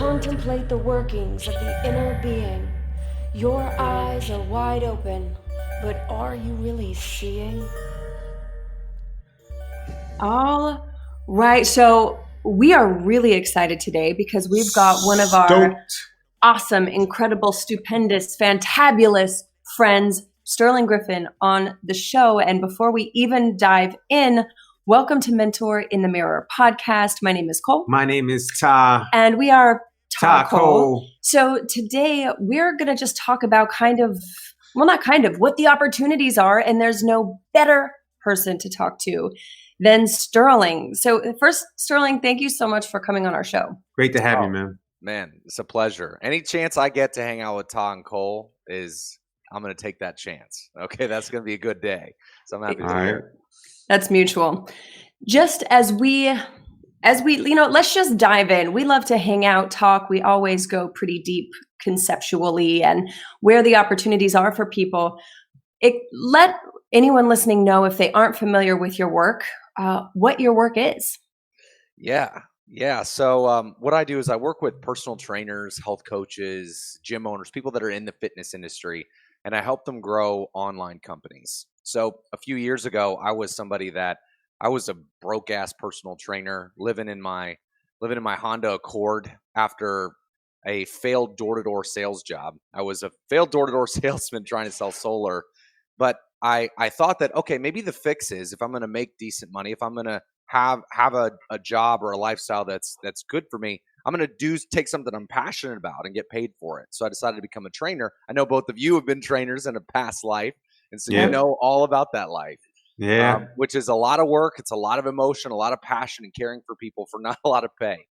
contemplate the workings of the inner being. Your eyes are wide open, but are you really seeing? All right. So we are really excited today because we've got one of our awesome, incredible, stupendous, fantabulous friends, Sterling Griffin, on the show. And before we even dive in, welcome to Mentor in the Mirror podcast. My name is Cole. My name is Ta. And we are Ta Cole. So today we're going to just talk about what the opportunities are. And there's no better person to talk to than Sterling. So first, Sterling, thank you so much for coming on our show. Great to have you, man. Man, it's a pleasure. Any chance I get to hang out with Ta and Cole I'm going to take that chance. Okay, that's going to be a good day. So I'm happy to be here. That's mutual. Just as we, let's just dive in. We love to hang out, talk. We always go pretty deep conceptually and where the opportunities are for people. Let anyone listening know, if they aren't familiar with your work, what your work is. Yeah. So what I do is I work with personal trainers, health coaches, gym owners, people that are in the fitness industry, and I help them grow online companies. So a few years ago, I was a broke ass personal trainer living in my Honda Accord after a failed door-to-door sales job. I was a failed door-to-door salesman trying to sell solar, but I thought that, okay, maybe the fix is, if I'm going to make decent money, if I'm going to have a job or a lifestyle that's good for me, I'm going to take something I'm passionate about and get paid for it. So I decided to become a trainer. I know both of you have been trainers in a past life, and so you know all about that life. Yeah. Which is a lot of work. It's a lot of emotion, a lot of passion, and caring for people for not a lot of pay.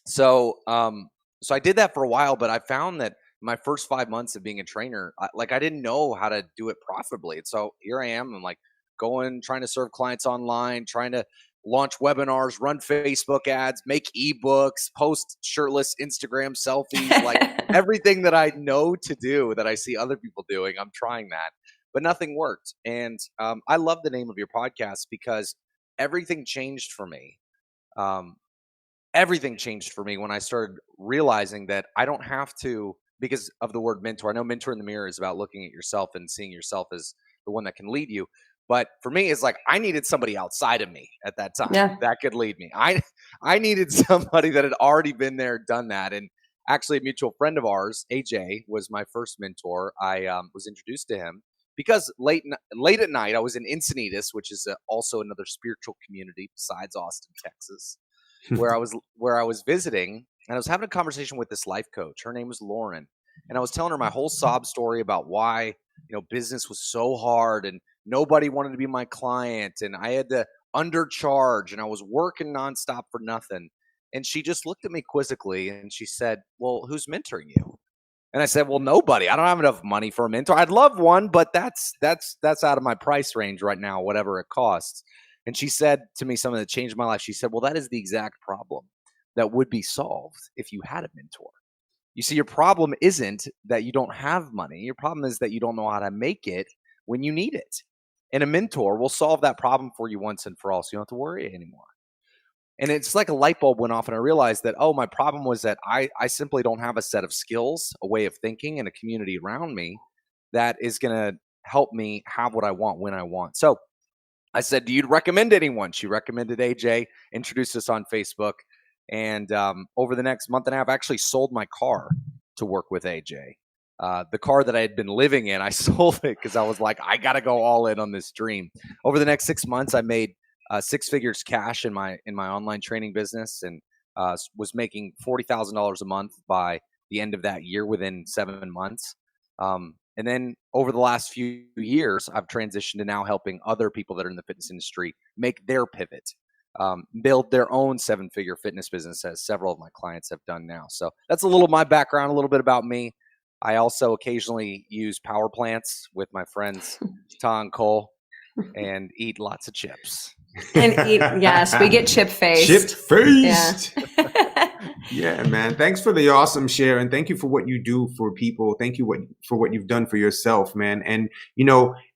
So I did that for a while, but I found that my first 5 months of being a trainer, I didn't know how to do it profitably. And so here I am. I'm like trying to serve clients online, trying to launch webinars, run Facebook ads, make ebooks, post shirtless Instagram selfies, like everything that I know to do that I see other people doing. I'm trying that, but nothing worked. And I love the name of your podcast because everything changed for me. Everything changed for me when I started realizing that I don't have to, because of the word mentor. I know Mentor in the Mirror is about looking at yourself and seeing yourself as the one that can lead you. But for me, it's like I needed somebody outside of me at that time that could lead me. I needed somebody that had already been there, done that. And actually, a mutual friend of ours, AJ, was my first mentor. I was introduced to him because late at night, I was in Encinitas, which is also another spiritual community besides Austin, Texas, where I was visiting, and I was having a conversation with this life coach. Her name was Lauren, and I was telling her my whole sob story about why business was so hard and nobody wanted to be my client, and I had to undercharge, and I was working nonstop for nothing. And she just looked at me quizzically, and she said, "Well, who's mentoring you?" And I said, "Well, nobody. I don't have enough money for a mentor. I'd love one, but that's out of my price range right now, whatever it costs." And she said to me something that changed my life. She said, "Well, that is the exact problem that would be solved if you had a mentor. You see, your problem isn't that you don't have money. Your problem is that you don't know how to make it when you need it. And a mentor will solve that problem for you once and for all, so you don't have to worry anymore." And it's like a light bulb went off, and I realized that, my problem was that I simply don't have a set of skills, a way of thinking, and a community around me that is going to help me have what I want when I want. So I said, "Do you recommend anyone?" She recommended AJ, introduced us on Facebook. And over the next month and a half, I actually sold my car to work with AJ. The car that I had been living in, I sold it because I was like, I got to go all in on this dream. Over the next 6 months, I made 6 figures cash in my online training business, and was making $40,000 a month by the end of that year within 7 months. And then over the last few years, I've transitioned to now helping other people that are in the fitness industry make their pivot, build their own 7-figure fitness business, as several of my clients have done now. So that's a little of my background, a little bit about me. I also occasionally use power plants with my friends, Ta and Cole, and eat lots of chips. And eat, yes, we get chip-faced. Chip-faced. Yeah, man. Thanks for the awesome share, and thank you for what you do for people. Thank you for what you've done for yourself, man. And,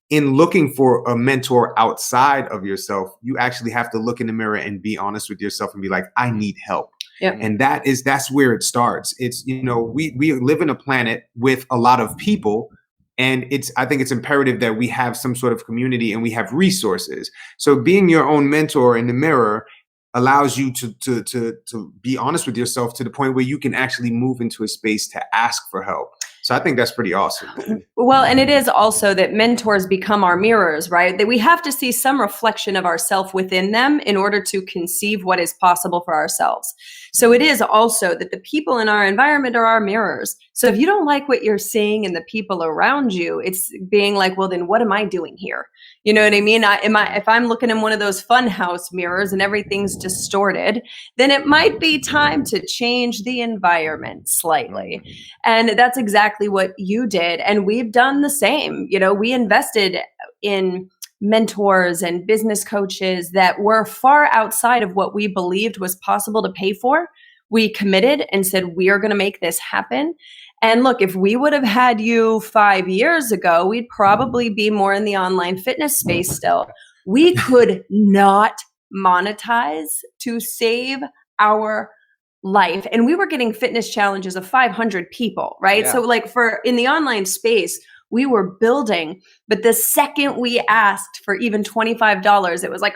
in looking for a mentor outside of yourself, you actually have to look in the mirror and be honest with yourself and be like, I need help. Yep. And that's where it starts. It's, we live in a planet with a lot of people, and I think it's imperative that we have some sort of community and we have resources. So being your own mentor in the mirror allows you to be honest with yourself to the point where you can actually move into a space to ask for help. So I think that's pretty awesome, man. Well, and it is also that mentors become our mirrors, right? That we have to see some reflection of ourselves within them in order to conceive what is possible for ourselves. So it is also that the people in our environment are our mirrors. So if you don't like what you're seeing in the people around you, it's being like, well, then what am I doing here? You know what I mean? If I'm looking in one of those fun house mirrors and everything's distorted, then it might be time to change the environment slightly. And that's exactly what you did. And we've done the same. We invested in mentors and business coaches that were far outside of what we believed was possible to pay for. We committed and said, we are going to make this happen. And look, if we would have had you 5 years ago, we'd probably be more in the online fitness space still. We could not monetize to save our life. And we were getting fitness challenges of 500 people, right? Yeah. So in the online space, we were building, but the second we asked for even $25, it was like,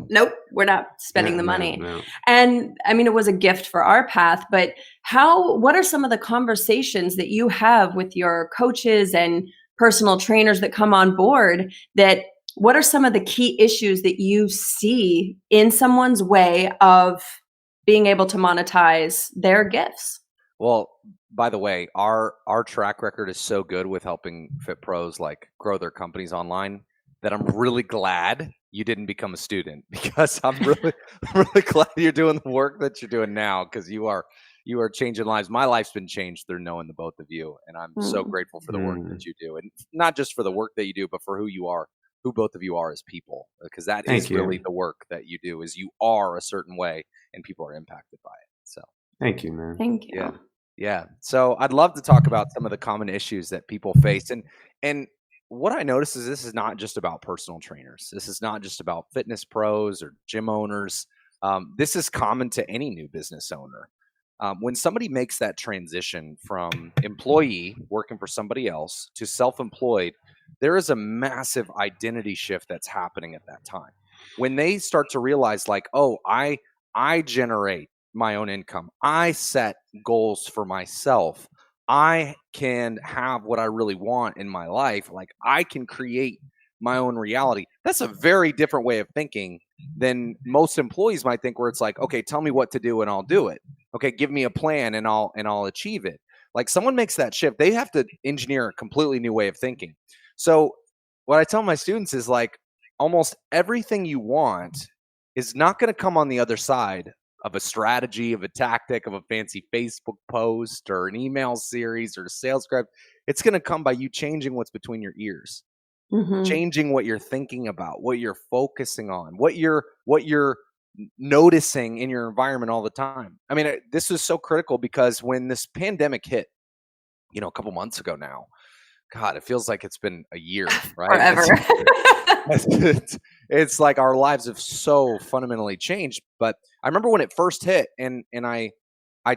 nope, we're not spending the money. No. And I mean, it was a gift for our path, but what are some of the conversations that you have with your coaches and personal trainers that come on board what are some of the key issues that you see in someone's way of being able to monetize their gifts? Well, by the way, our track record is so good with helping fit pros grow their companies online that I'm really glad you didn't become a student, because I'm really glad you're doing the work that you're doing now, because you are changing lives. My life's been changed through knowing the both of you, and I'm so grateful for the work that you do, and not just for the work that you do, but for who both of you are as people, because that is really the work that you do. Is you are a certain way, and people are impacted by it. So thank you, man. Thank you. Yeah. So I'd love to talk about some of the common issues that people face. And what I notice is this is not just about personal trainers. This is not just about fitness pros or gym owners. This is common to any new business owner. When somebody makes that transition from employee working for somebody else to self-employed, there is a massive identity shift that's happening at that time. When they start to realize I generate my own income. I set goals for myself. I can have what I really want in my life. I can create my own reality. That's a very different way of thinking than most employees might think, where it's okay, tell me what to do and I'll do it. Okay, give me a plan and I'll achieve it. Someone makes that shift, they have to engineer a completely new way of thinking. So what I tell my students is almost everything you want is not going to come on the other side of a strategy, of a tactic, of a fancy Facebook post or an email series or a sales script. It's going to come by you changing what's between your ears, changing what you're thinking about, what you're focusing on, what you're noticing in your environment all the time. I mean, this is so critical, because when this pandemic hit, a couple months ago now, God, it feels like it's been a year, right? Forever. It's like our lives have so fundamentally changed. But I remember when it first hit, and I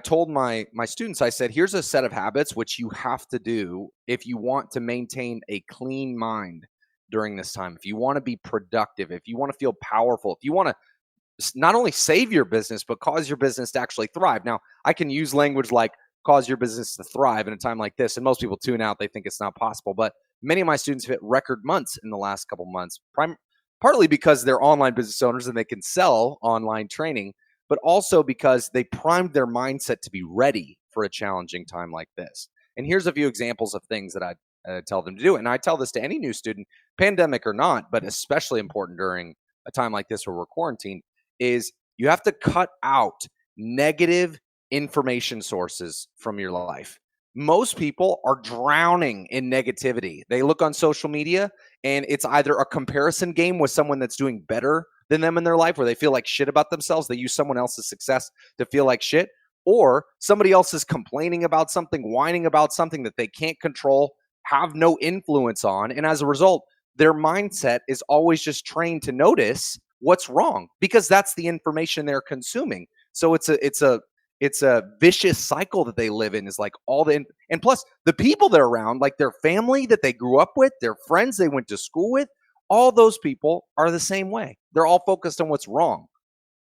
told my students, I said, here's a set of habits which you have to do if you want to maintain a clean mind during this time. If you want to be productive, if you want to feel powerful, if you want to not only save your business, but cause your business to actually thrive. Now, I can use language like cause your business to thrive in a time like this, and most people tune out. They think it's not possible. But many of my students have hit record months in the last couple months, partly because they're online business owners and they can sell online training, but also because they primed their mindset to be ready for a challenging time like this. And here's a few examples of things that I tell them to do. And I tell this to any new student, pandemic or not, but especially important during a time like this where we're quarantined, is you have to cut out negative information sources from your life. Most people are drowning in negativity. They look on social media and it's either a comparison game with someone that's doing better than them in their life, where they feel like shit about themselves. They use someone else's success to feel like shit, or somebody else is complaining about something, whining about something that they can't control, have no influence on. And as a result, their mindset is always just trained to notice what's wrong, because that's the information they're consuming. So it's a vicious cycle that they live in, is like and plus the people they're around, like their family that they grew up with, their friends they went to school with, all those people are the same way. They're all focused on what's wrong.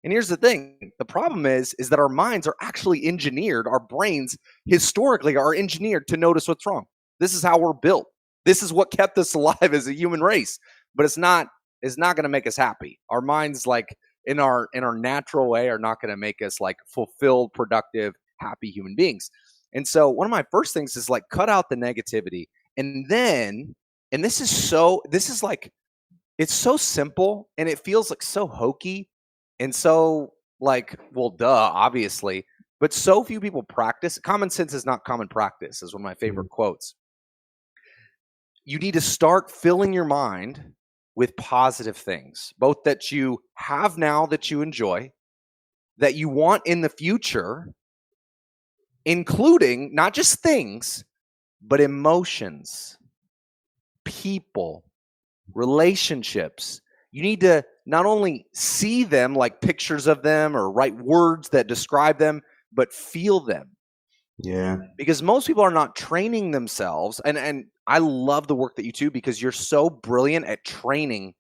And here's the thing. The problem is that our minds are actually engineered. Our brains historically are engineered to notice what's wrong. This is how we're built. This is what kept us alive as a human race. But it's not going to make us happy. Our minds, like in our natural way, are not going to make us like fulfilled, productive, happy human beings. And so one of my first things is like cut out the negativity. And then, and this is like, it's so simple and it feels like so hokey and so like, well, duh, obviously, but so few people practice. Common sense is not common practice is one of my favorite quotes. You need to start filling your mind with positive things, both that you have now that you enjoy, that you want in the future, including not just things, but emotions, people, relationships. You need to not only see them like pictures of them or write words that describe them, but feel them. Yeah. Because most people are not training themselves. And I love the work that you do, because you're so brilliant at training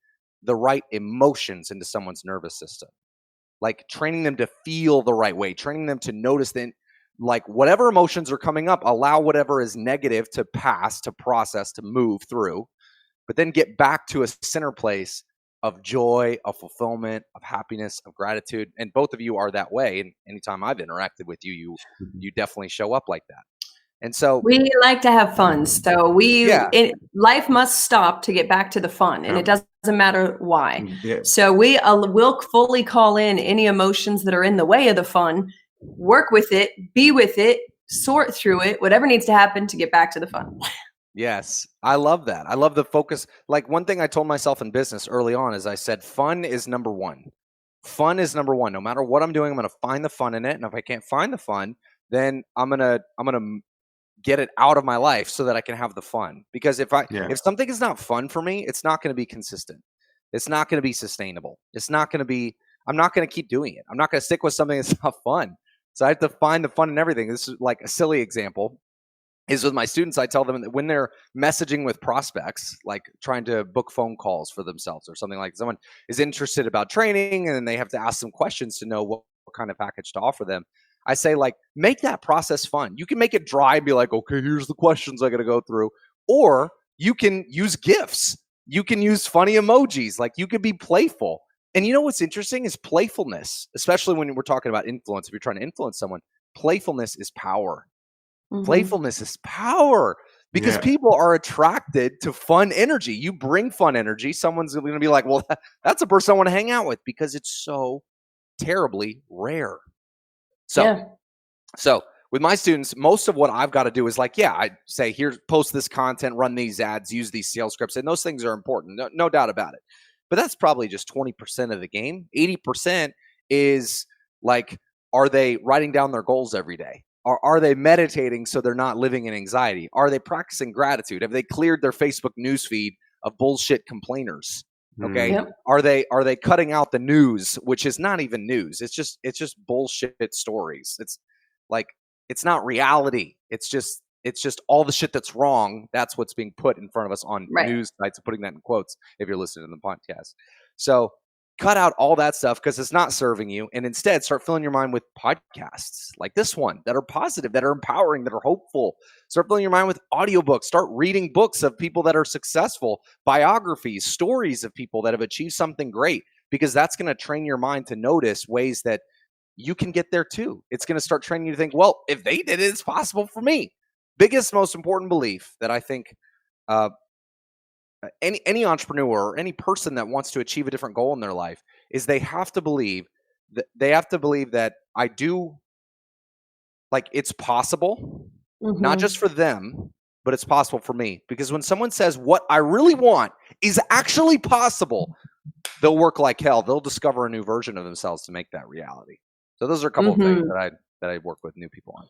the right emotions into someone's nervous system. Like training them to feel the right way, training them to notice that, like whatever emotions are coming up, allow whatever is negative to pass, to process, to move through, but then get back to a center place of joy, of fulfillment, of happiness, of gratitude. And both of you are that way. And anytime I've interacted with you, you definitely show up like that. And so we like to have fun. So life must stop to get back to the fun, and it doesn't matter why. Yeah. So we'll fully call in any emotions that are in the way of the fun, work with it, be with it, sort through it, whatever needs to happen to get back to the fun. Yes, I love that. I love the focus. Like one thing I told myself in business early on is I said, fun is number one. Fun is number one. No matter what I'm doing, I'm going to find the fun in it. And if I can't find the fun, then I'm going to get it out of my life so that I can have the fun. Because if something is not fun for me, it's not going to be consistent. It's not going to be sustainable. I'm not going to keep doing it. I'm not going to stick with something that's not fun. So I have to find the fun in everything. This is like a silly example. Is with my students, I tell them that when they're messaging with prospects, like trying to book phone calls for themselves or something, like someone is interested about training and they have to ask some questions to know what kind of package to offer them. I say, like, make that process fun. You can make it dry and be like, okay, here's the questions I got to go through. Or you can use GIFs. You can use funny emojis. Like you could be playful. And you know what's interesting is playfulness, especially when we're talking about influence. If you're trying to influence someone, playfulness is power. Mm-hmm. Playfulness is power, because people are attracted to fun energy. You bring fun energy, someone's going to be like, well, that's a person I want to hang out with, because it's so terribly rare. So with my students, most of what I've got to do is like, I say, here, post this content, run these ads, use these sales scripts. And those things are important. No doubt about it. But that's probably just 20% of the game. 80% is like, are they writing down their goals every day? Are they meditating so they're not living in anxiety? Are they practicing gratitude? Have they cleared their Facebook newsfeed of bullshit complainers? Okay. Yep. Are they cutting out the news, which is not even news? It's just bullshit stories. It's like, it's not reality. It's just all the shit that's wrong. That's what's being put in front of us on news sites, putting that in quotes if you're listening to the podcast. So cut out all that stuff because it's not serving you, and instead start filling your mind with podcasts like this one that are positive, that are empowering, that are hopeful. Start filling your mind with audiobooks. Start reading books of people that are successful, biographies, stories of people that have achieved something great, because that's going to train your mind to notice ways that you can get there too. It's going to start training you to think, well, if they did it, it's possible for me. Biggest, most important belief that I think any entrepreneur or any person that wants to achieve a different goal in their life is they have to believe that I do, like, it's possible, not just for them, but it's possible for me. Because when someone says what I really want is actually possible, they'll work like hell. They'll discover a new version of themselves to make that reality. So those are a couple of things that I work with new people on.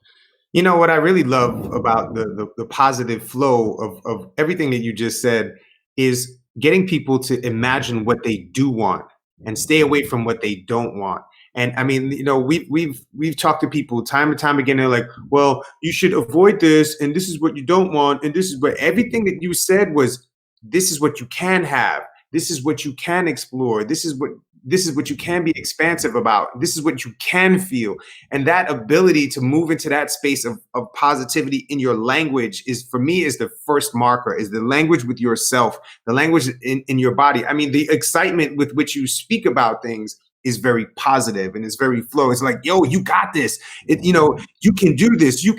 You know what I really love about the positive flow of everything that you just said is getting people to imagine what they do want and stay away from what they don't want. And I mean, you know, we've talked to people time and time again. They're like, well, you should avoid this, and this is what you don't want, and this is what everything that you said was, this is what you can have, this is what you can explore, this is what you can be expansive about, this is what you can feel. And that ability to move into that space of positivity in your language is, for me, is the first marker, is the language with yourself, the language in your body. I mean, the excitement with which you speak about things is very positive and it's very flow. It's like, yo, you got this. You know, you can do this. You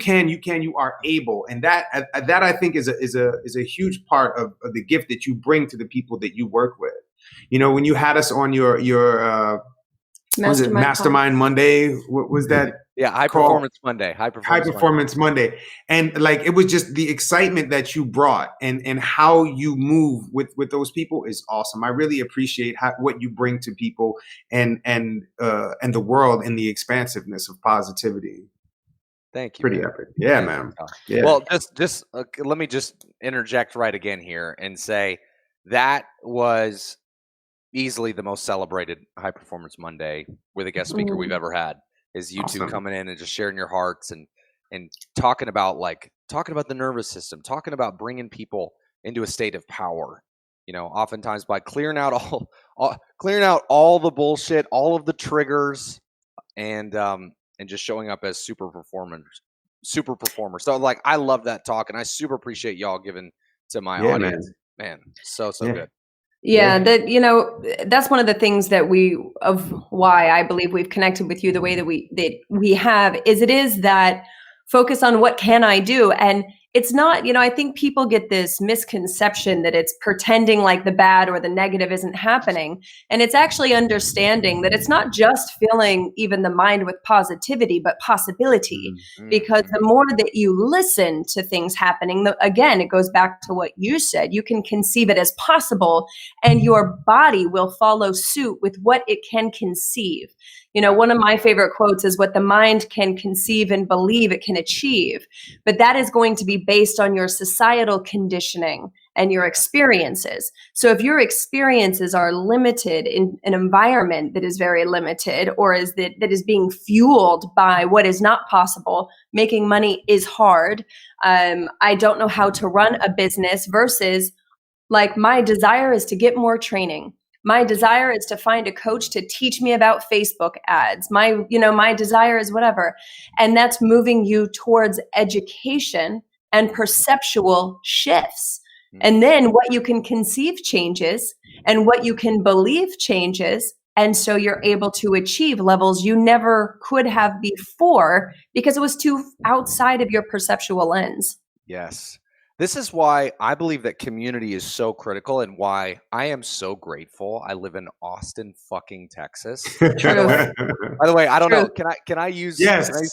are able. And that I think is a huge part of the gift that you bring to the people that you work with. You know, when you had us on your Mastermind Monday, what was that? Yeah, High Performance Monday. High Performance Monday. And like, it was just the excitement that you brought and how you move with those people is awesome. I really appreciate what you bring to people and the world and the expansiveness of positivity. Thank you. Pretty epic. Yeah, man. Yeah. Well, just let me just interject right again here and say that was easily the most celebrated High Performance Monday with a guest speaker we've ever had. Is you two coming in and just sharing your hearts and talking about the nervous system, talking about bringing people into a state of power. You know, oftentimes by clearing out all the bullshit, all of the triggers, and just showing up as super performers. So like, I love that talk, and I super appreciate y'all giving to my audience. Man, so good. Yeah, that, you know, that's one of the things that why I believe we've connected with you the way that we have, is that focus on what can I do? And it's not, you know, I think people get this misconception that it's pretending like the bad or the negative isn't happening. And it's actually understanding that it's not just filling even the mind with positivity, but possibility. Because the more that you listen to things happening, again, it goes back to what you said, you can conceive it as possible and your body will follow suit with what it can conceive. You know, one of my favorite quotes is, what the mind can conceive and believe it can achieve. But that is going to be based on your societal conditioning and your experiences. So if your experiences are limited in an environment that is very limited, or that is being fueled by what is not possible, making money is hard. I don't know how to run a business, versus like, my desire is to get more training. My desire is to find a coach to teach me about Facebook ads. My desire is whatever. And that's moving you towards education and perceptual shifts. And then what you can conceive changes and what you can believe changes. And so you're able to achieve levels you never could have before because it was too outside of your perceptual lens. Yes. This is why I believe that community is so critical, and why I am so grateful I live in Austin, fucking Texas. By the way, I don't know. Can I use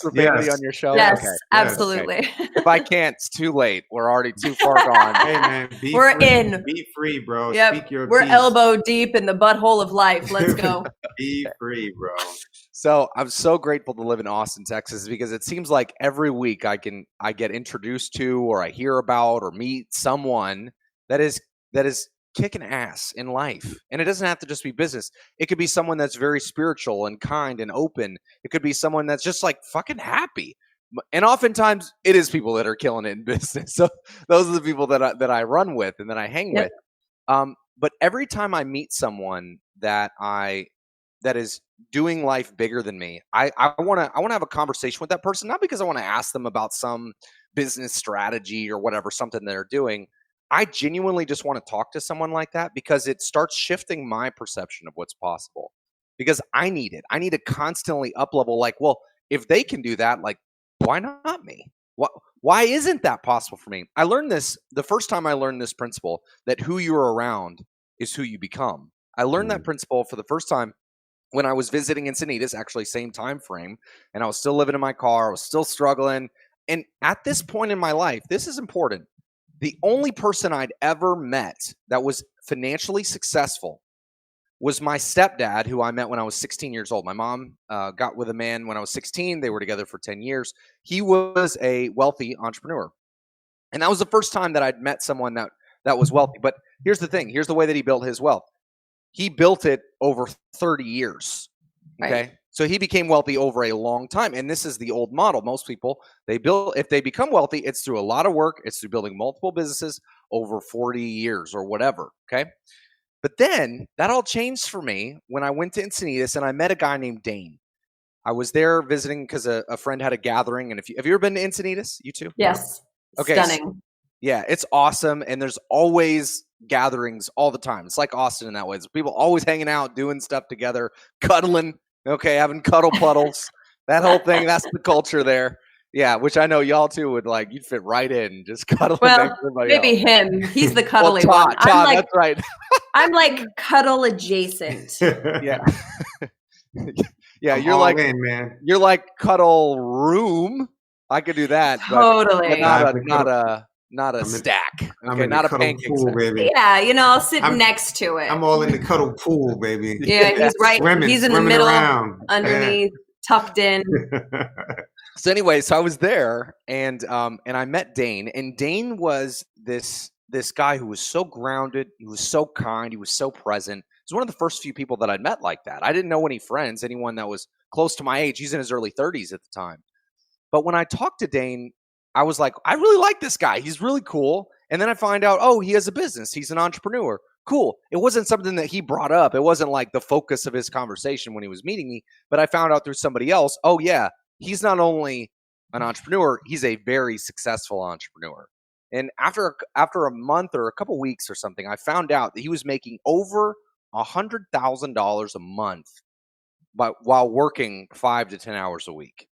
profanity on your show? Yes, okay. Absolutely. Okay. If I can't, it's too late. We're already too far gone. Hey man, we're free. in. Be free, bro. Yep. Speak your We're piece. elbow deep in the butthole of life. Let's go. Be free, bro. So I'm so grateful to live in Austin, Texas, because it seems like every week I get introduced to, or I hear about, or meet someone that is kicking ass in life. And it doesn't have to just be business. It could be someone that's very spiritual and kind and open. It could be someone that's just like fucking happy. And oftentimes it is people that are killing it in business. So those are the people that I run with and that I hang with. But every time I meet someone that is doing life bigger than me, I want to have a conversation with that person, not because I want to ask them about some business strategy or whatever, something they're doing. I genuinely just want to talk to someone like that, because it starts shifting my perception of what's possible, because I need it. I need to constantly up level. Like, well, if they can do that, like, why not me? Why isn't that possible for me? I learned this the first time I learned this principle, that who you're around is who you become. I learned that principle for the first time when I was visiting Encinitas, actually same time frame, and I was still living in my car. I was still struggling. And at this point in my life, this is important. The only person I'd ever met that was financially successful was my stepdad, who I met when I was 16 years old. My mom got with a man when I was 16. They were together for 10 years. He was a wealthy entrepreneur. And that was the first time that I'd met someone that was wealthy. But here's the thing. Here's the way that he built his wealth. he built it over 30 years. Okay. Right. So he became wealthy over a long time. And this is the old model. Most people, if they become wealthy, it's through a lot of work. It's through building multiple businesses over 40 years or whatever. Okay. But then that all changed for me when I went to Encinitas and I met a guy named Dane. I was there visiting because a friend had a gathering. And have you ever been to Encinitas? You too? Yes. Okay. Stunning. Yeah, it's awesome. And there's always gatherings all the time. It's like Austin in that way. There's people always hanging out, doing stuff together, cuddling, okay, having cuddle puddles. That whole thing, that's the culture there. Yeah, which I know y'all too would like, you'd fit right in, just cuddling next to everybody maybe else. him. He's the cuddly Todd, one. Todd, that's right. I'm like cuddle adjacent. Yeah. Yeah, I'm you're all like in, man. You're like cuddle room. I could do that. Totally. But not a stack. Okay, not a pancake pool, stack. baby. Yeah, I'll sit next to it. I'm all in the cuddle pool, baby. Yeah, he's right. He's in the middle, underneath, tucked in. So anyway, so I was there, and I met Dane, and Dane was this guy who was so grounded. He was so kind. He was so present. He was one of the first few people that I'd met like that. I didn't know any friends, anyone that was close to my age. He's in his early 30s at the time. But when I talked to Dane, I was like, I really like this guy. He's really cool. And then I find out, oh, he has a business. He's an entrepreneur. Cool. It wasn't something that he brought up. It wasn't like the focus of his conversation when he was meeting me. But I found out through somebody else, oh, yeah, he's not only an entrepreneur, he's a very successful entrepreneur. And after a month or a couple weeks or something, I found out that he was making over $100,000 a month while working 5 to 10 hours a week.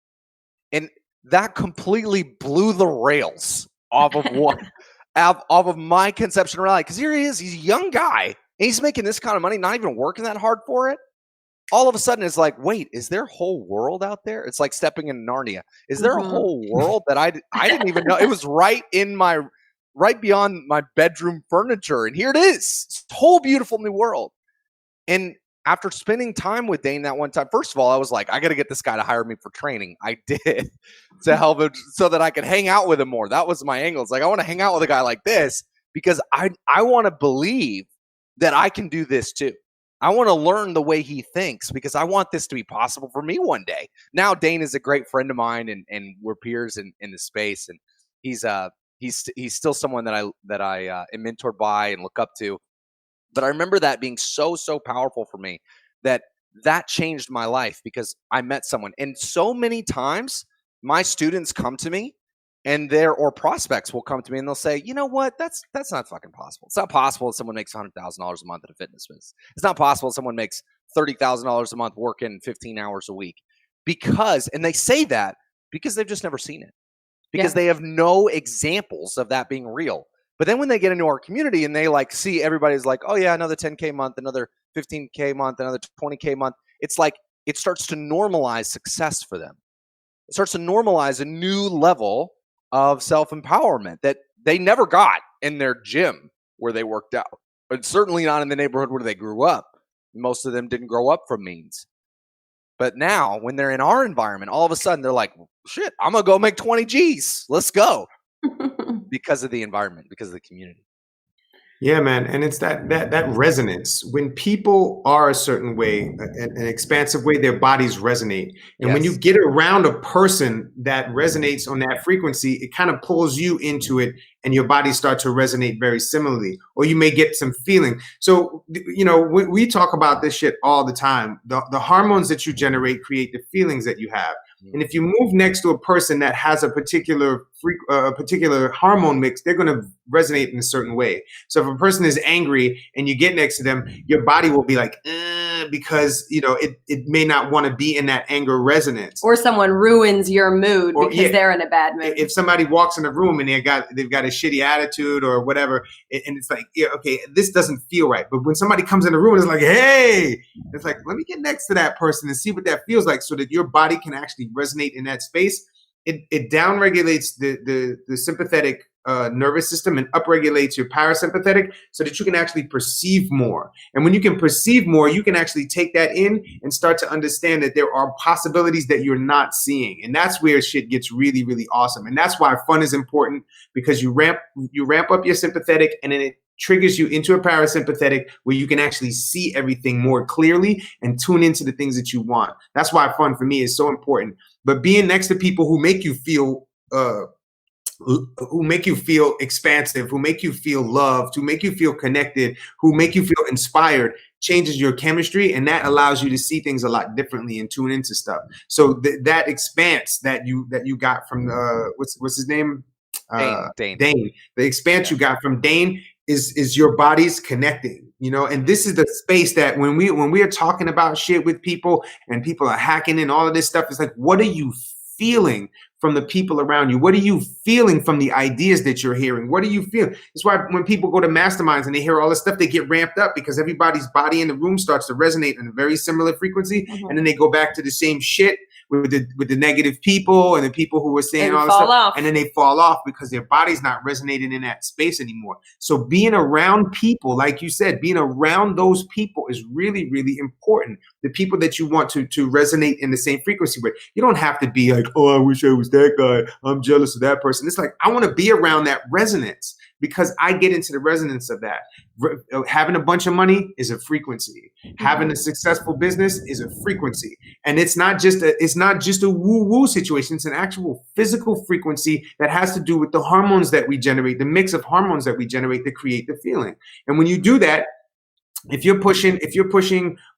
And that completely blew the rails off of my conception of reality. Because here he is, he's a young guy, and he's making this kind of money, not even working that hard for it. All of a sudden, it's like, wait, is there a whole world out there? It's like stepping in Narnia. Is there a whole world that I didn't even know? It was right beyond my bedroom furniture, and here it is, it's a whole beautiful new world. And after spending time with Dane that one time, first of all, I was like, I got to get this guy to hire me for training. I did to help him so that I could hang out with him more. That was my angle. It's like, I want to hang out with a guy like this because I want to believe that I can do this too. I want to learn the way he thinks because I want this to be possible for me one day. Now, Dane is a great friend of mine, and we're peers in the space, and he's still someone that I am mentored by and look up to. But I remember that being so powerful for me that changed my life because I met someone. And so many times my students come to me or prospects will come to me and they'll say, you know what, that's not fucking possible. It's not possible that someone makes $100,000 a month at a fitness business. It's not possible that someone makes $30,000 a month working 15 hours a week and they say that because they've just never seen it because they have no examples of that being real. But then when they get into our community and they like see everybody's like, oh yeah, another 10K a month, another 15K a month, another 20K a month. It's like it starts to normalize success for them. It starts to normalize a new level of self-empowerment that they never got in their gym where they worked out. But certainly not in the neighborhood where they grew up. Most of them didn't grow up from means. But now when they're in our environment, all of a sudden they're like, shit, I'm going to go make 20 G's. Let's go. Because of the environment, because of the community. Yeah, man. And it's that resonance. When people are a certain way, an expansive way, their bodies resonate. And when you get around a person that resonates on that frequency, it kind of pulls you into it and your body starts to resonate very similarly, or you may get some feeling. So, we talk about this shit all the time. The hormones that you generate create the feelings that you have. And if you move next to a person that has a particular hormone mix, they're going to resonate in a certain way. So if a person is angry and you get next to them, your body will be like, because it may not want to be in that anger resonance. Or someone ruins your mood because they're in a bad mood. If somebody walks in the room and they've got a shitty attitude or whatever, and it's like, okay, this doesn't feel right. But when somebody comes in the room and it's like, hey, it's like, let me get next to that person and see what that feels like so that your body can actually resonate in that space. It downregulates the sympathetic nervous system and upregulates your parasympathetic so that you can actually perceive more. And when you can perceive more, you can actually take that in and start to understand that there are possibilities that you're not seeing. And that's where shit gets really, really awesome. And that's why fun is important, because you ramp up your sympathetic, and then triggers you into a parasympathetic where you can actually see everything more clearly and tune into the things that you want. That's why fun for me is so important. But being next to people who make you feel expansive, who make you feel loved, who make you feel connected, who make you feel inspired, changes your chemistry, and that allows you to see things a lot differently and tune into stuff. So that expanse that you got from what's his name? Dane. The expanse you got from Dane is your body's connecting, and this is the space that when we are talking about shit with people and people are hacking in all of this stuff, it's like, what are you feeling from the people around you? What are you feeling from the ideas that you're hearing? What do you feel? That's why when people go to masterminds and they hear all this stuff, they get ramped up because everybody's body in the room starts to resonate in a very similar frequency. Mm-hmm. And then they go back to the same shit with the negative people and the people who were saying all this stuff. Off. And then they fall off because their body's not resonating in that space anymore. So being around people, like you said, being around those people is really, really important. The people that you want to resonate in the same frequency with. You don't have to be like, oh, I wish I was that guy. I'm jealous of that person. It's like, I want to be around that resonance because I get into the resonance of that. Having a bunch of money is a frequency. Mm-hmm. Having a successful business is a frequency. And it's not just a woo-woo situation. It's an actual physical frequency that has to do with the hormones that we generate, the mix of hormones that we generate to create the feeling. And when you do that, if you're pushing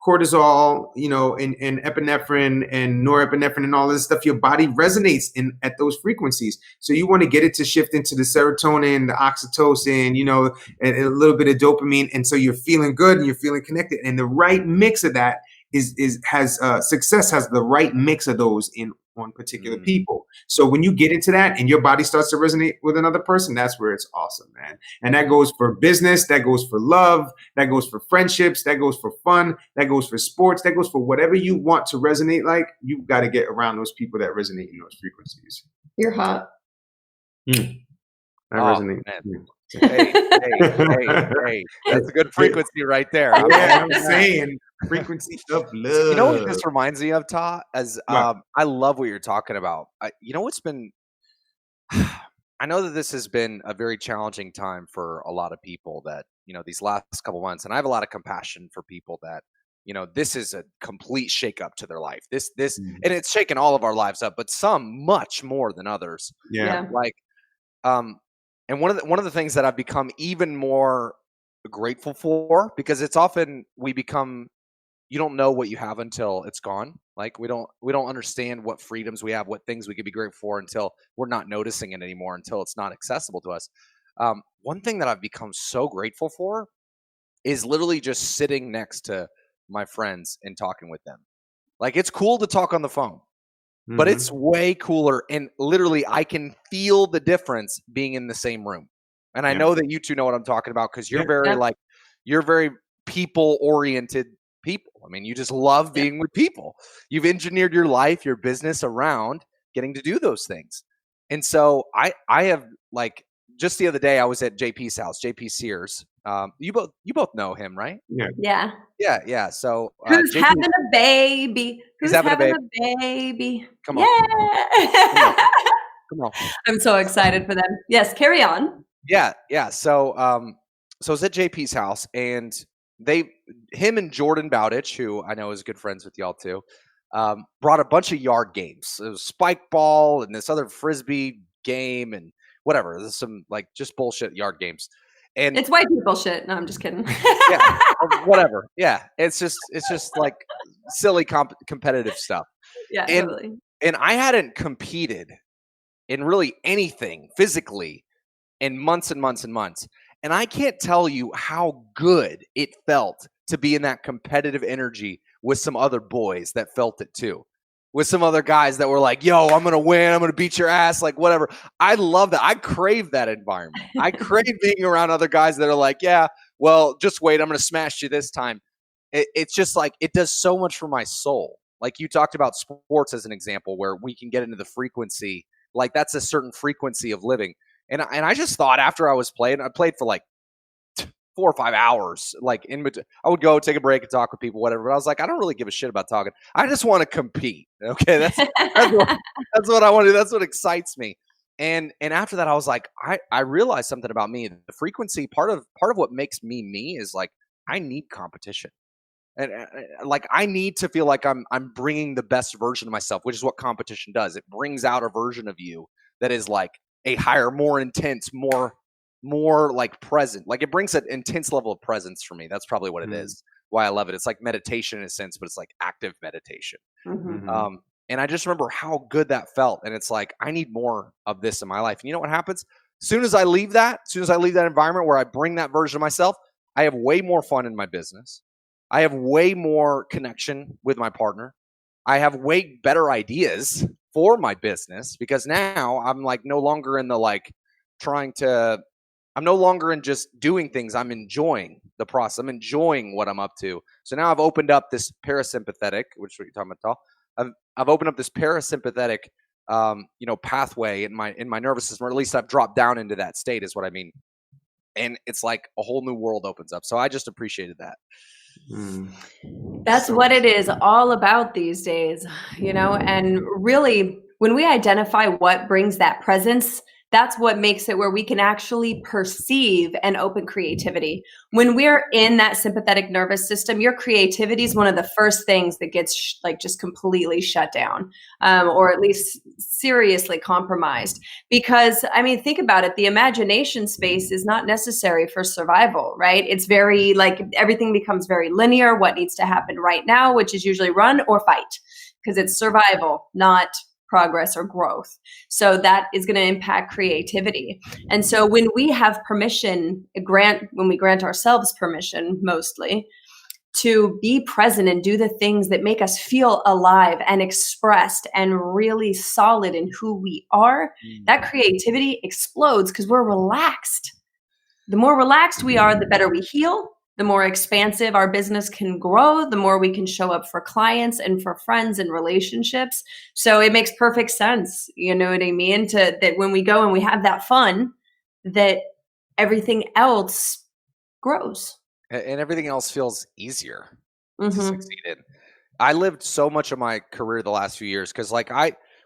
cortisol, and epinephrine and norepinephrine and all this stuff, your body resonates at those frequencies. So you want to get it to shift into the serotonin, the oxytocin, and a little bit of dopamine. And so you're feeling good and you're feeling connected. And the right mix of that success has the right mix of those on particular people. So when you get into that and your body starts to resonate with another person, that's where it's awesome, man. And that goes for business, that goes for love, that goes for friendships, that goes for fun, that goes for sports, that goes for whatever you want to resonate like. You've got to get around those people that resonate in those frequencies. You're hot. I resonate. Man. Hey. That's a good frequency right there. I'm saying frequency of love. You know what this reminds me of, Ta? I love what you're talking about. What's been I know that this has been a very challenging time for a lot of people that, these last couple months, and I have a lot of compassion for people that, this is a complete shakeup to their life. This and it's shaken all of our lives up, but some much more than others. Yeah. And one of the things that I've become even more grateful for, because it's often you don't know what you have until it's gone. Like we don't understand what freedoms we have, what things we could be grateful for until we're not noticing it anymore, until it's not accessible to us. One thing that I've become so grateful for is literally just sitting next to my friends and talking with them. Like, it's cool to talk on the phone. But it's way cooler, and literally I can feel the difference being in the same room. And I know that you two know what I'm talking about, because you're you're very people-oriented people. I mean, you just love being with people. You've engineered your life, your business around getting to do those things. And so I have, just the other day I was at JP's house, JP Sears. You both know him, right? Yeah. So who's JP, having a baby? Who's having a baby? Come on. Come on. I'm so excited for them. Yes, carry on. Yeah. So I was at JP's house, and him and Jordan Bowditch, who I know is good friends with y'all too, brought a bunch of yard games. It was spike ball and this other frisbee game and whatever. There's some just bullshit yard games. And it's white people shit. No, I'm just kidding. Yeah, whatever. Yeah, it's just silly competitive stuff. Yeah, totally. And I hadn't competed in really anything physically in months and months and months. And I can't tell you how good it felt to be in that competitive energy with some other boys that felt it too. With some other guys that were like, yo, I'm going to win. I'm going to beat your ass. Whatever. I love that. I crave that environment. I crave being around other guys that are like, yeah, well, just wait. I'm going to smash you this time. It's just it does so much for my soul. You talked about sports as an example where we can get into the frequency. That's a certain frequency of living. And I just thought after I was playing, I played for 4 or 5 hours, in between. I would go take a break and talk with people, whatever. But I was like, I don't really give a shit about talking. I just want to compete. Okay, that's what I want to do. That's what excites me. And after that, I was like, I realized something about me. The frequency, part of what makes me is like, I need competition. And like, I need to feel like I'm bringing the best version of myself, which is what competition does. It brings out a version of you that is like a higher, more intense, more like present. Like, it brings an intense level of presence for me. That's probably what it is. Why I love it. It's like meditation in a sense, but it's like active meditation. And I just remember how good that felt. And it's like, I need more of this in my life. And you know what happens? As soon as I leave that environment where I bring that version of myself, I have way more fun in my business. I have way more connection with my partner. I have way better ideas for my business, because now I'm like no longer in the like I'm no longer in just doing things. I'm enjoying the process. I'm enjoying what I'm up to. So now I've opened up this parasympathetic, which is what you're talking about, I've opened up this parasympathetic, pathway in my nervous system, or at least I've dropped down into that state, is what I mean. And it's like a whole new world opens up. So I just appreciated that. That's what it is all about these days, and really when we identify what brings that presence, that's what makes it where we can actually perceive and open creativity. When we're in that sympathetic nervous system, your creativity is one of the first things that gets just completely shut down, or at least seriously compromised. Because, I mean, think about it. The imagination space is not necessary for survival, right? It's very everything becomes very linear. What needs to happen right now, which is usually run or fight, because it's survival, not progress or growth. So that is going to impact creativity. And so when we have permission, when we grant ourselves permission, mostly, to be present and do the things that make us feel alive and expressed and really solid in who we are, that creativity explodes because we're relaxed. The more relaxed we are, the better we heal. The more expansive our business can grow, the more we can show up for clients and for friends and relationships. So it makes perfect sense, you know what I mean? That when we go and we have that fun, that everything else grows. And everything else feels easier to succeed in. I lived so much of my career the last few years because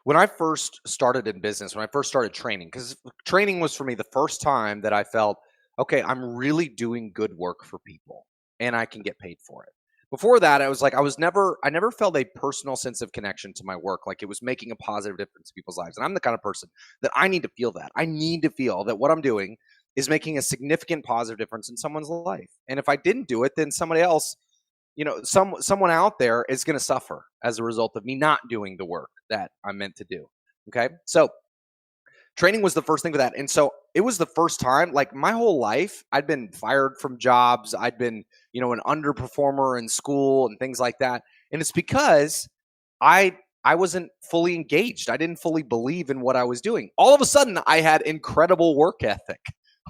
when I first started in business, when I first started training, because training was for me the first time that I felt, okay, I'm really doing good work for people and I can get paid for it. Before that, I never felt a personal sense of connection to my work. Like it was making a positive difference in people's lives. And I'm the kind of person that I need to feel that. I need to feel that what I'm doing is making a significant positive difference in someone's life. And if I didn't do it, then somebody else, someone out there is going to suffer as a result of me not doing the work that I'm meant to do. Okay. So training was the first thing for that. And so it was the first time, like my whole life, I'd been fired from jobs. I'd been, an underperformer in school and things like that. And it's because I wasn't fully engaged. I didn't fully believe in what I was doing. All of a sudden, I had incredible work ethic.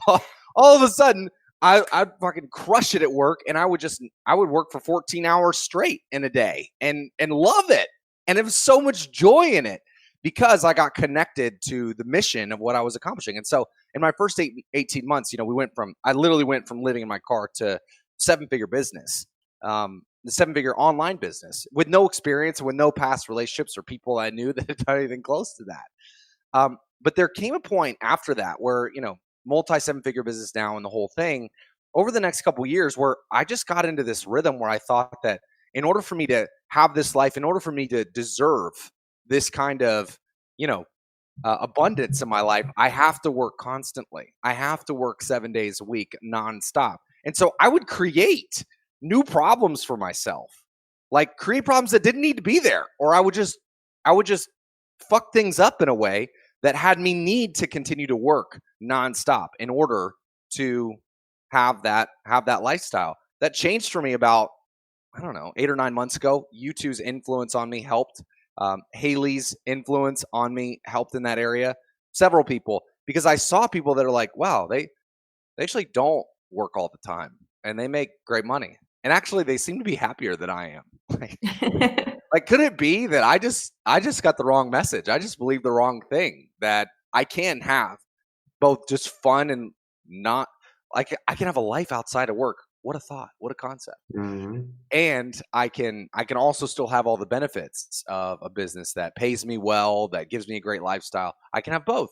All of a sudden, I'd fucking crush it at work. And I would work for 14 hours straight in a day and love it. And there was so much joy in it, because I got connected to the mission of what I was accomplishing. And so in my first 18 months, I literally went from living in my car to 7-figure business, the 7-figure online business with no experience, with no past relationships or people I knew that had done anything close to that. But there came a point after that where, multi 7-figure business now and the whole thing over the next couple of years, where I just got into this rhythm where I thought that in order for me to have this life, in order for me to deserve this kind of, abundance in my life, I have to work constantly. I have to work 7 days a week nonstop. And so I would create new problems for myself, like create problems that didn't need to be there. Or I would just fuck things up in a way that had me need to continue to work nonstop in order to have that lifestyle. That changed for me about, 8 or 9 months ago. YouTube's influence on me helped. Haley's influence on me helped in that area. Several people, because I saw people that are like, wow, they actually don't work all the time and they make great money. And actually they seem to be happier than I am. Like, could it be that I just got the wrong message? I just believed the wrong thing, that I can have both just fun and not, like, I can have a life outside of work. What a thought, what a concept. And I can also still have all the benefits of a business that pays me well, that gives me a great lifestyle. I can have both.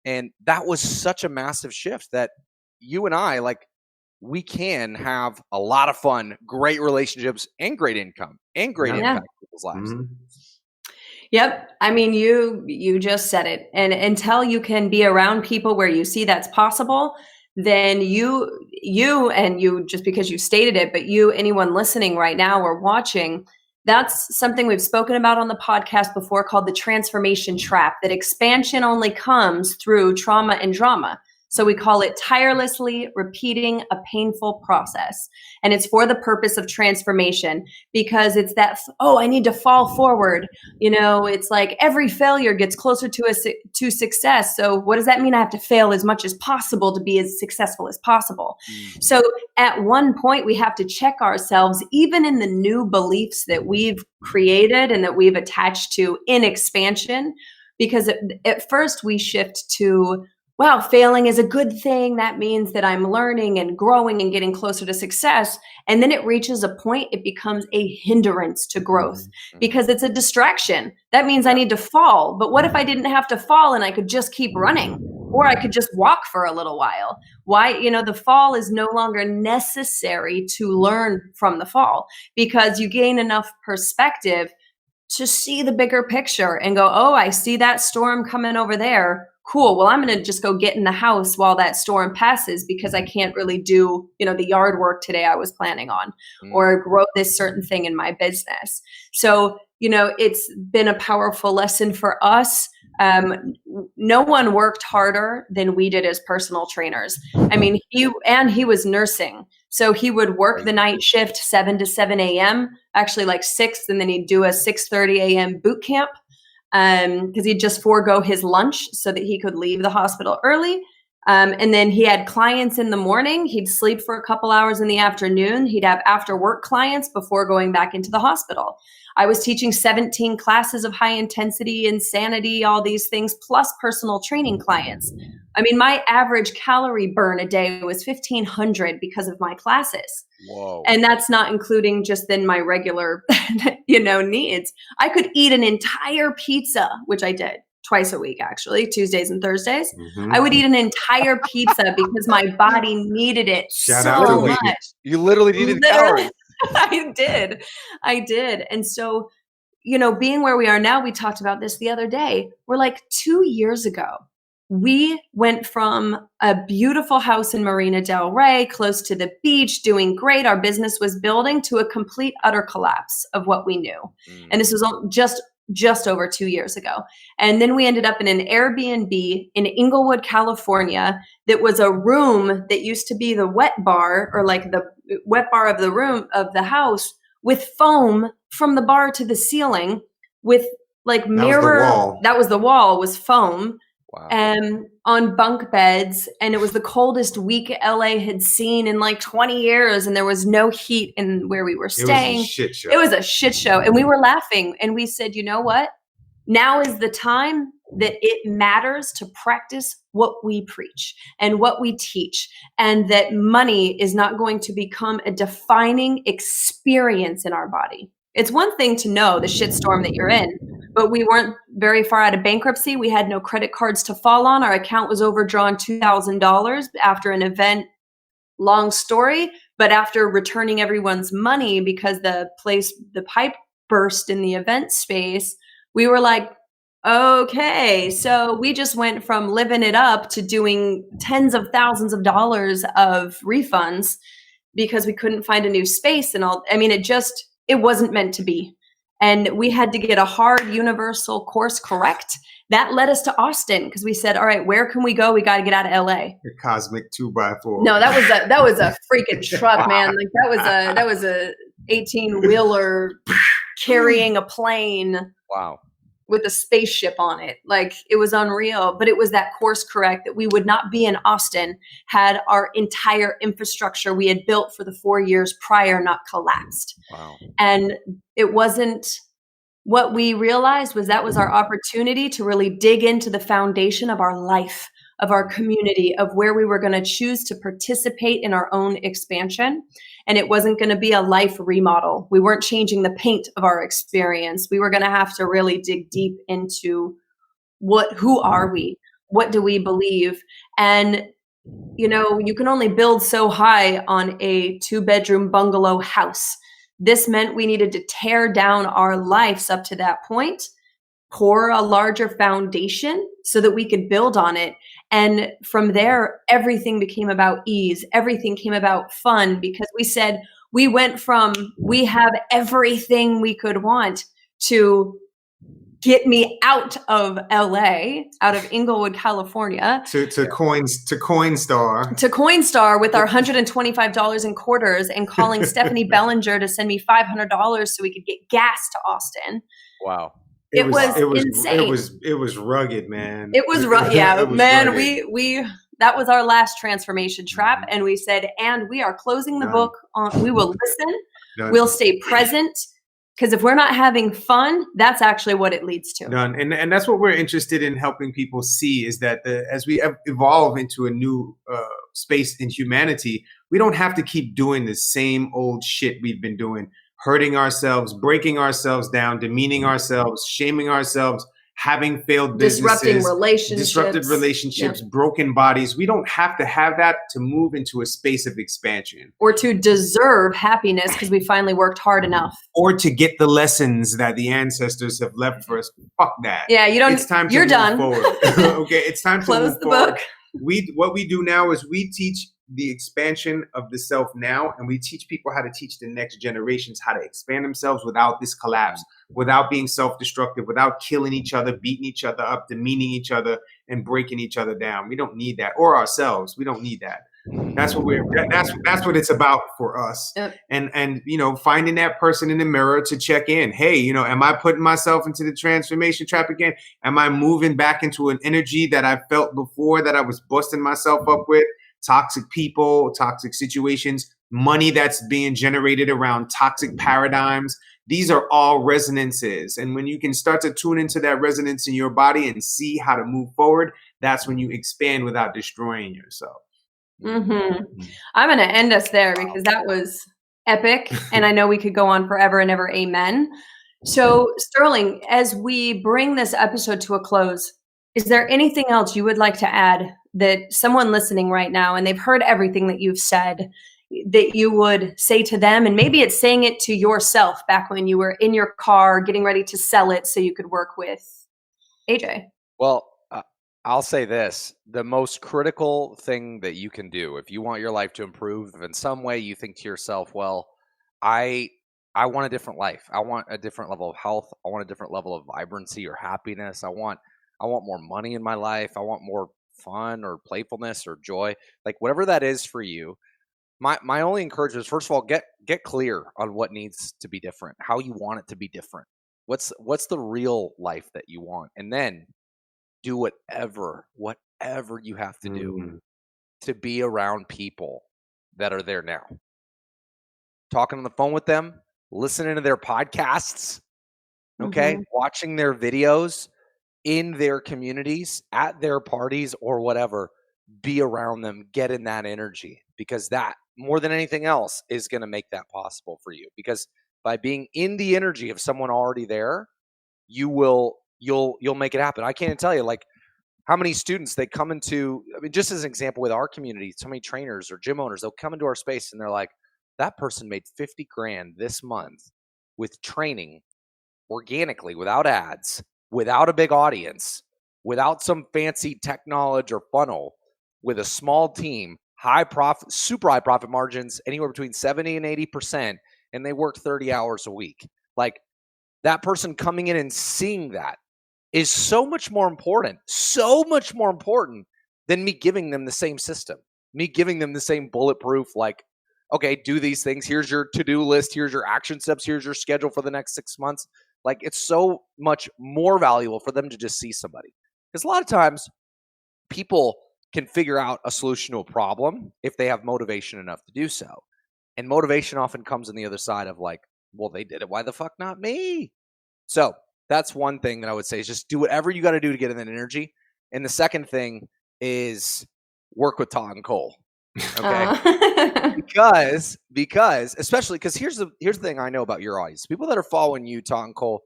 And that was such a massive shift that you and I, like, we can have a lot of fun, great relationships, and great income and great impact in people's lives. Mm-hmm. Yep. I mean, you just said it. And until you can be around people where you see that's possible, then you just because you stated it, but anyone listening right now or watching, that's something we've spoken about on the podcast before called the transformation trap, that expansion only comes through trauma and drama. So we call it tirelessly repeating a painful process. And it's for the purpose of transformation, because it's that, I need to fall forward. It's like every failure gets closer to success. So what does that mean? I have to fail as much as possible to be as successful as possible. So at one point we have to check ourselves, even in the new beliefs that we've created and that we've attached to in expansion, because at first we shift to, wow, failing is a good thing. That means that I'm learning and growing and getting closer to success. And then it reaches a point, it becomes a hindrance to growth because it's a distraction. That means I need to fall. But what if I didn't have to fall and I could just keep running, or I could just walk for a little while? Why? The fall is no longer necessary to learn from the fall, because you gain enough perspective to see the bigger picture and go, oh, I see that storm coming over there. Cool. Well, I'm going to just go get in the house while that storm passes, because I can't really do, the yard work today I was planning on, or grow this certain thing in my business. So, it's been a powerful lesson for us. No one worked harder than we did as personal trainers. I mean, he was nursing. So he would work the night shift 7 to 7 a.m., actually like 6, and then he'd do a 6:30 a.m. boot camp. Because he'd just forego his lunch so that he could leave the hospital early. And then he had clients in the morning. He'd sleep for a couple hours in the afternoon. He'd have after work clients before going back into the hospital. I was teaching 17 classes of high intensity, insanity, all these things, plus personal training clients. I mean, my average calorie burn a day was 1,500 because of my classes. Whoa. And that's not including just then my regular, needs. I could eat an entire pizza, which I did twice a week, actually, Tuesdays and Thursdays. I would eat an entire pizza because my body needed it Shout so out to much. You literally needed calories. I did. And so, being where we are now, we talked about this the other day. We're like 2 years ago. We went from a beautiful house in Marina Del Rey, close to the beach, doing great. Our business was building, to a complete, utter collapse of what we knew. And this was just over 2 years ago. And then we ended up in an Airbnb in Inglewood, California, that was a room that used to be the wet bar, or like the wet bar of the room of the house, with foam from the bar to the ceiling, with like mirror. That was the wall, was foam. Wow. On bunk beds, and it was the coldest week LA had seen in like 20 years, and there was no heat in where we were staying. It was a shit show. It was a shit show, and we were laughing, and we said, you know what? Now is the time that it matters to practice what we preach and what we teach, and that money is not going to become a defining experience in our body. It's one thing to know the shitstorm that you're in, but we weren't very far out of bankruptcy. We had no credit cards to fall on. Our account was overdrawn $2,000 after an event. Long story, but after returning everyone's money because the pipe burst in the event space, we were like, okay. So we just went from living it up to doing tens of thousands of dollars of refunds because we couldn't find a new space and all. I mean, it wasn't meant to be. And we had to get a hard universal course correct. That led us to Austin, because we said, all right, where can we go? We got to get out of LA. The cosmic 2x4. No, that was a freaking truck, man. Like that was a 18-wheeler carrying a plane. Wow. With a spaceship on it. Like, it was unreal, but it was that course correct that we would not be in Austin had our entire infrastructure we had built for the 4 years prior not collapsed. Wow. And it wasn't, what we realized was that was our opportunity to really dig into the foundation of our life, of our community, of where we were going to choose to participate in our own expansion. And it wasn't going to be a life remodel. We weren't changing the paint of our experience. We were going to have to really dig deep into who are we? what do we believe? And, you know, you can only build so high on a 2-bedroom bungalow house. This meant we needed to tear down our lives up to that point, pour a larger foundation so that we could build on it. And from there, everything became about ease. Everything came about fun, because we said we went from we have everything we could want to get me out of LA, out of Inglewood, California. To Coinstar. To Coinstar with our $125 in quarters, and calling Stephanie Bellinger to send me $500 so we could get gas to Austin. Wow. It was insane. It was rugged, man. It was rugged. Yeah, It was man. rugged. We that was our last transformation trap, and we said, and we are closing the book on. We will listen. We'll stay present, because if we're not having fun, that's actually what it leads to. Done. And that's what we're interested in helping people see, is that as we evolve into a new space in humanity, we don't have to keep doing the same old shit we've been doing. Hurting ourselves, breaking ourselves down, demeaning ourselves, shaming ourselves, having failed businesses, disrupted relationships, broken bodies. We don't have to have that to move into a space of expansion. Or to deserve happiness because we finally worked hard enough. Or to get the lessons that the ancestors have left for us. Fuck that. Yeah, you don't. It's time to you're move done. forward. Okay, it's time to close move the forward. book. What we do now is we teach the expansion of the self now, and we teach people how to teach the next generations how to expand themselves without this collapse, without being self-destructive, without killing each other, beating each other up, demeaning each other, and breaking each other down. We don't need that, or ourselves. We don't need that. That's what it's about for us. Yep. And you know, finding that person in the mirror to check in. Hey, you know, am I putting myself into the transformation trap again? Am I moving back into an energy that I felt before that I was busting myself up with? Toxic people, toxic situations, money that's being generated around toxic paradigms. These are all resonances. And when you can start to tune into that resonance in your body and see how to move forward, that's when you expand without destroying yourself. Mm-hmm. I'm going to end us there because that was epic. And I know we could go on forever and ever. Amen. So, Sterling, as we bring this episode to a close, is there anything else you would like to add that someone listening right now, and they've heard everything that you've said, that you would say to them? And maybe it's saying it to yourself back when you were in your car getting ready to sell it so you could work with AJ. Well, I'll say this. The most critical thing that you can do if you want your life to improve, if in some way you think to yourself, well, I want a different life. I want a different level of health. I want a different level of vibrancy or happiness. I want more money in my life. I want more fun or playfulness or joy, like whatever that is for you. My only encouragement is, first of all, get clear on what needs to be different, how you want it to be different. What's the real life that you want? And then do whatever you have to do to be around people that are there now. Talking on the phone with them, listening to their podcasts, okay, watching their videos, in their communities, at their parties or whatever. Be around them, get in that energy, because that more than anything else is going to make that possible for you. Because by being in the energy of someone already there, you'll make it happen. I can't tell you like how many students they come into. I mean, just as an example with our community, so many trainers or gym owners, they'll come into our space and they're like, that person made 50 grand this month with training organically, without ads, without a big audience, without some fancy tech knowledge or funnel, with a small team, high profit, super high profit margins, anywhere between 70 and 80%, and they work 30 hours a week. Like, that person coming in and seeing that is so much more important than me giving them the same system, me giving them the same bulletproof, like, okay, do these things. Here's your to-do list. Here's your action steps. Here's your schedule for the next 6 months. Like, it's so much more valuable for them to just see somebody. Because a lot of times people can figure out a solution to a problem if they have motivation enough to do so. And motivation often comes on the other side of like, well, they did it. Why the fuck not me? So that's one thing that I would say is just do whatever you got to do to get in that energy. And the second thing is work with Todd and Cole. Okay. because especially because here's the thing I know about your audience. People that are following you, Todd and Cole,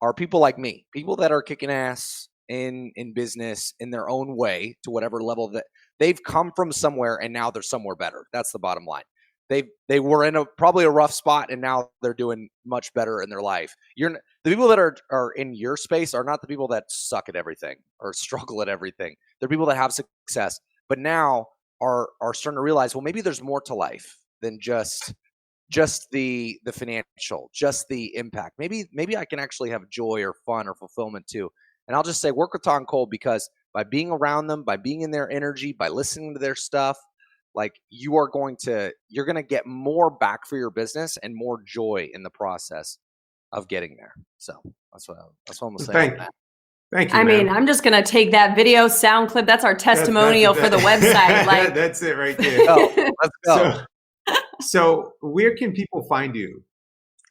are people like me, people that are kicking ass in business in their own way to whatever level that they've come from somewhere, and now they're somewhere better. That's the bottom line. They were in probably a rough spot, and now they're doing much better in their life. The people that are in your space are not the people that suck at everything or struggle at everything. They're people that have success, but now are starting to realize, well, maybe there's more to life than just the financial, just the impact. Maybe I can actually have joy or fun or fulfillment too. And I'll just say, work with Tom Cole, because by being around them, by being in their energy, by listening to their stuff, like you're going to get more back for your business and more joy in the process of getting there. So that's what I'm gonna say. Thank you. I mean, I'm just gonna take that video sound clip. That's our testimonial for the website. Like that's it right there. Let's go. So where can people find you?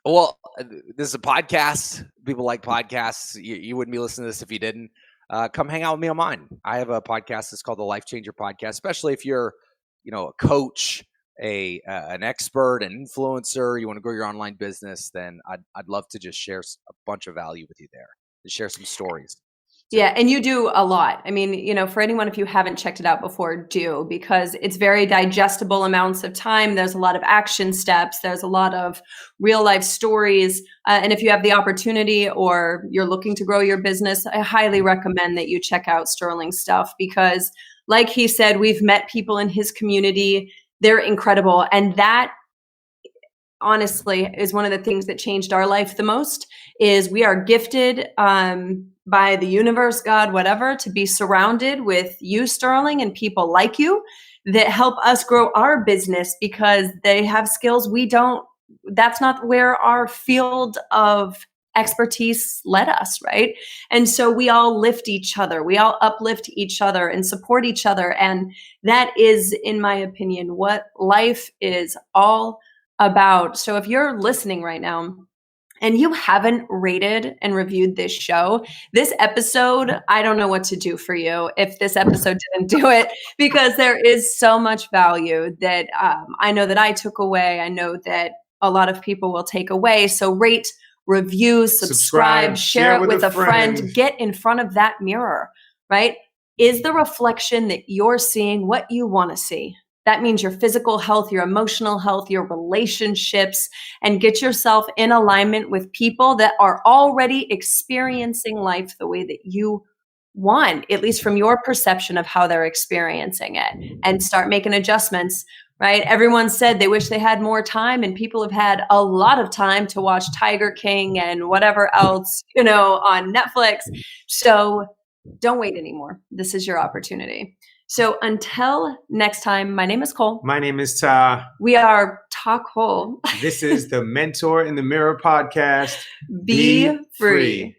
Well, this is a podcast. People like podcasts. You wouldn't be listening to this if you didn't. Come hang out with me on mine. I have a podcast. It's called the Life Changer Podcast. Especially if you're, a coach, an expert, an influencer, you want to grow your online business, then I'd love to just share a bunch of value with you there, to share some stories. Yeah, and you do a lot. I mean, for anyone, if you haven't checked it out before, do, because it's very digestible amounts of time. There's a lot of action steps. There's a lot of real life stories. And if you have the opportunity or you're looking to grow your business, I highly recommend that you check out Sterling's stuff, because like he said, we've met people in his community. They're incredible. And that honestly is one of the things that changed our life the most. Is we are gifted by the universe, God, whatever, to be surrounded with you, Sterling, and people like you that help us grow our business, because they have skills we don't. That's not where our field of expertise led us, right? And so we all lift each other. We all uplift each other and support each other. And that is, in my opinion, what life is all about. So if you're listening right now and you haven't rated and reviewed this show, this episode, I don't know what to do for you if this episode didn't do it, because there is so much value that I know that I took away. I know that a lot of people will take away. So rate, review, subscribe, share it with a friend. Get in front of that mirror, right? Is the reflection that you're seeing what you want to see? That means your physical health, your emotional health, your relationships, and get yourself in alignment with people that are already experiencing life the way that you want, at least from your perception of how they're experiencing it, and start making adjustments, right? Everyone said they wish they had more time, and people have had a lot of time to watch Tiger King and whatever else, on Netflix. So don't wait anymore. This is your opportunity. So until next time, my name is Cole. My name is Ta. We are Ta Cole. This is the Mentor in the Mirror podcast. Be free.